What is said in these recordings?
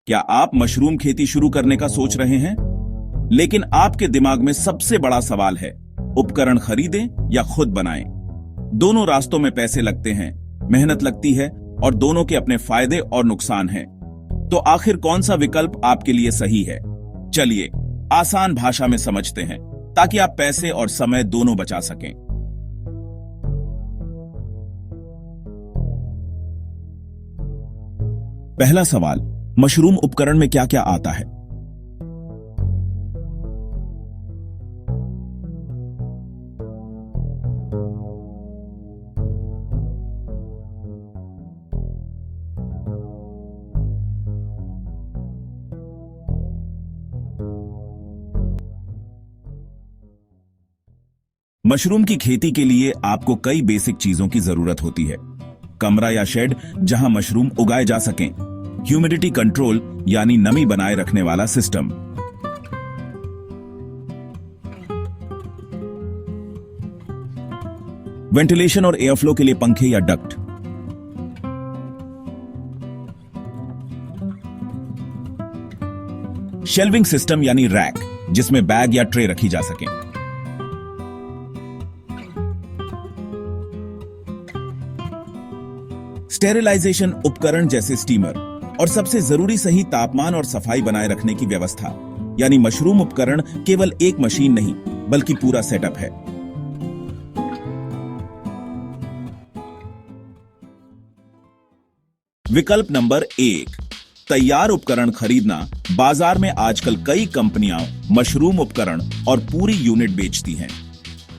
क्या आप मशरूम खेती शुरू करने का सोच रहे हैं? लेकिन आपके दिमाग में सबसे बड़ा सवाल है, उपकरण खरीदें या खुद बनाएं? दोनों रास्तों में पैसे लगते हैं, मेहनत लगती है और दोनों के अपने फायदे और नुकसान हैं। तो आखिर कौन सा विकल्प आपके लिए सही है? चलिए आसान भाषा में समझते हैं ताकि आप पैसे और समय दोनों बचा सकें। पहला सवाल, मशरूम उपकरण में क्या क्या आता है? मशरूम की खेती के लिए आपको कई बेसिक चीजों की जरूरत होती है। कमरा या शेड जहां मशरूम उगाए जा सकें, ह्यूमिडिटी कंट्रोल यानी नमी बनाए रखने वाला सिस्टम, वेंटिलेशन और एयरफ्लो के लिए पंखे या डक्ट, शेल्विंग सिस्टम यानी रैक जिसमें बैग या ट्रे रखी जा सके, स्टेरिलाइजेशन उपकरण जैसे स्टीमर और सबसे जरूरी सही तापमान और सफाई बनाए रखने की व्यवस्था। यानी मशरूम उपकरण केवल एक मशीन नहीं बल्कि पूरा सेटअप है। विकल्प नंबर 1, तैयार उपकरण खरीदना। बाजार में आजकल कई कंपनियां मशरूम उपकरण और पूरी यूनिट बेचती हैं।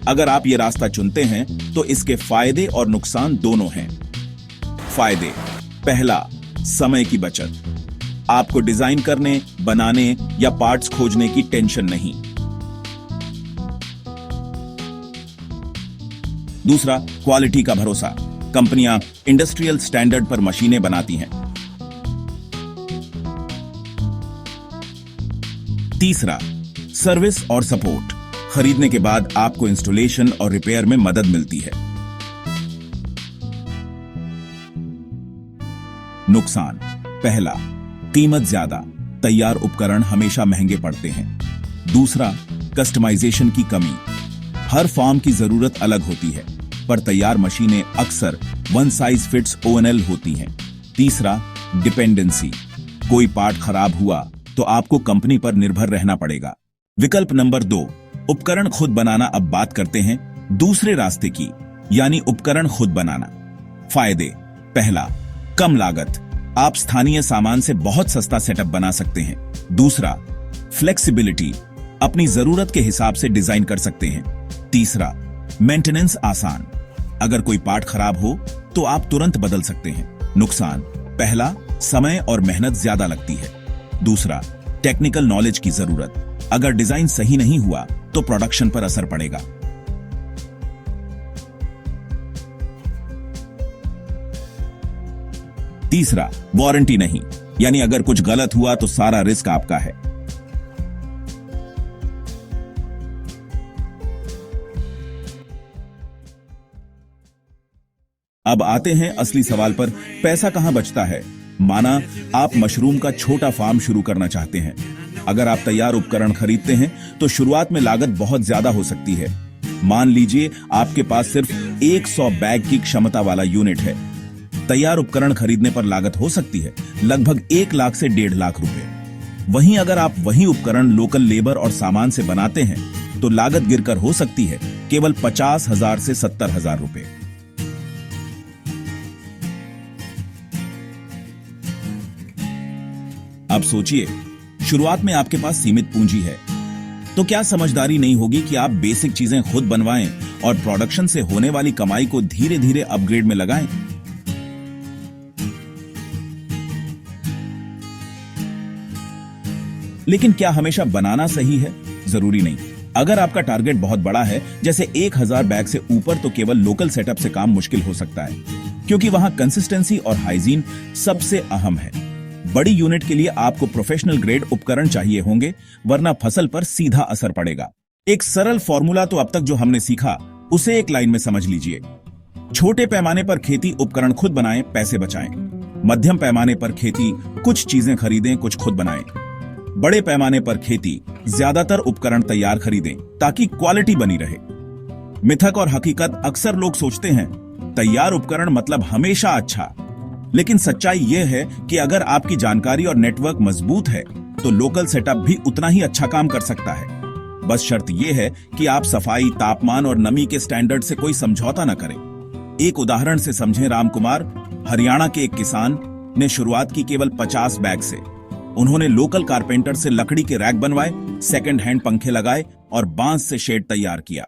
अगर आप ये रास्ता चुनते हैं तो इसके फायदे और नुकसान दोनों हैं। फायदे, पहला, समय की बचत। आपको डिजाइन करने, बनाने या पार्ट्स खोजने की टेंशन नहीं। दूसरा, क्वालिटी का भरोसा। कंपनियां इंडस्ट्रियल स्टैंडर्ड पर मशीनें बनाती हैं। तीसरा, सर्विस और सपोर्ट। खरीदने के बाद आपको इंस्टॉलेशन और रिपेयर में मदद मिलती है। नुकसान, पहला, कीमत ज्यादा। तैयार उपकरण हमेशा महंगे पड़ते हैं। दूसरा, कस्टमाइजेशन की कमी। हर फॉर्म की जरूरत अलग होती है, पर तैयार मशीनें अक्सर वन साइज फिट्स ONL होती हैं। तीसरा, डिपेंडेंसी। कोई पार्ट खराब हुआ तो आपको कंपनी पर निर्भर रहना पड़ेगा। विकल्प नंबर 2, उपकरण खुद बनाना। अब बात करते हैं दूसरे रास्ते की, यानी उपकरण खुद बनाना। फायदे, पहला, कम लागत। आप स्थानीय सामान से बहुत सस्ता सेटअप बना सकते हैं। दूसरा, फ्लेक्सिबिलिटी। अपनी जरूरत के हिसाब से डिजाइन कर सकते हैं। तीसरा, मेंटेनेंस आसान। अगर कोई पार्ट खराब हो तो आप तुरंत बदल सकते हैं। नुकसान, पहला, समय और मेहनत ज्यादा लगती है। दूसरा, टेक्निकल नॉलेज की जरूरत। अगर डिजाइन सही नहीं हुआ तो प्रोडक्शन पर असर पड़ेगा। तीसरा, वारंटी नहीं, यानी अगर कुछ गलत हुआ तो सारा रिस्क आपका है। अब आते हैं असली सवाल पर, पैसा कहां बचता है? माना आप मशरूम का छोटा फार्म शुरू करना चाहते हैं। अगर आप तैयार उपकरण खरीदते हैं तो शुरुआत में लागत बहुत ज्यादा हो सकती है। मान लीजिए आपके पास सिर्फ 100 बैग की क्षमता वाला यूनिट है। तैयार उपकरण खरीदने पर लागत हो सकती है लगभग 1 लाख से 1.5 लाख रुपए। वहीं अगर आप वही उपकरण लोकल लेबर और सामान से बनाते हैं तो लागत गिरकर हो सकती है केवल 50,000 से 70,000 रुपए। अब सोचिए, शुरुआत में आपके पास सीमित पूंजी है, तो क्या समझदारी नहीं होगी कि आप बेसिक चीजें खुद बनवाएं और प्रोडक्शन से होने वाली कमाई को धीरे धीरे अपग्रेड में लगाएं? लेकिन क्या हमेशा बनाना सही है? जरूरी नहीं। अगर आपका टारगेट बहुत बड़ा है, जैसे 1000 बैग से ऊपर, तो केवल लोकल सेटअप से काम मुश्किल हो सकता है, क्योंकि वहां कंसिस्टेंसी और हाइजीन सबसे अहम है। बड़ी यूनिट के लिए आपको प्रोफेशनल ग्रेड उपकरण चाहिए होंगे, वरना फसल पर सीधा असर पड़ेगा। एक सरल फॉर्मूला तो अब तक जो हमने सीखा उसे एक लाइन में समझ लीजिए। छोटे पैमाने पर खेती उपकरण खुद बनाएं, पैसे बचाएं। मध्यम पैमाने पर खेती, कुछ चीजें खरीदें, कुछ खुद बनाएं। बड़े पैमाने पर खेती, ज्यादातर उपकरण तैयार खरीदें ताकि क्वालिटी बनी रहे। मिथक और हकीकत, अक्सर लोग सोचते हैं तैयार उपकरण मतलब हमेशा अच्छा, लेकिन सच्चाई यह है कि अगर आपकी जानकारी और नेटवर्क मजबूत है तो लोकल सेटअप भी उतना ही अच्छा काम कर सकता है। बस शर्त यह है कि आप सफाई, तापमान और नमी के स्टैंडर्ड से कोई समझौता न करें। एक उदाहरण से समझें। रामकुमार, हरियाणा के एक किसान ने शुरुआत की केवल 50 बैग से। उन्होंने लोकल कारपेंटर से लकड़ी के रैक बनवाए, सेकंड हैंड पंखे लगाए और बांस से शेड तैयार किया।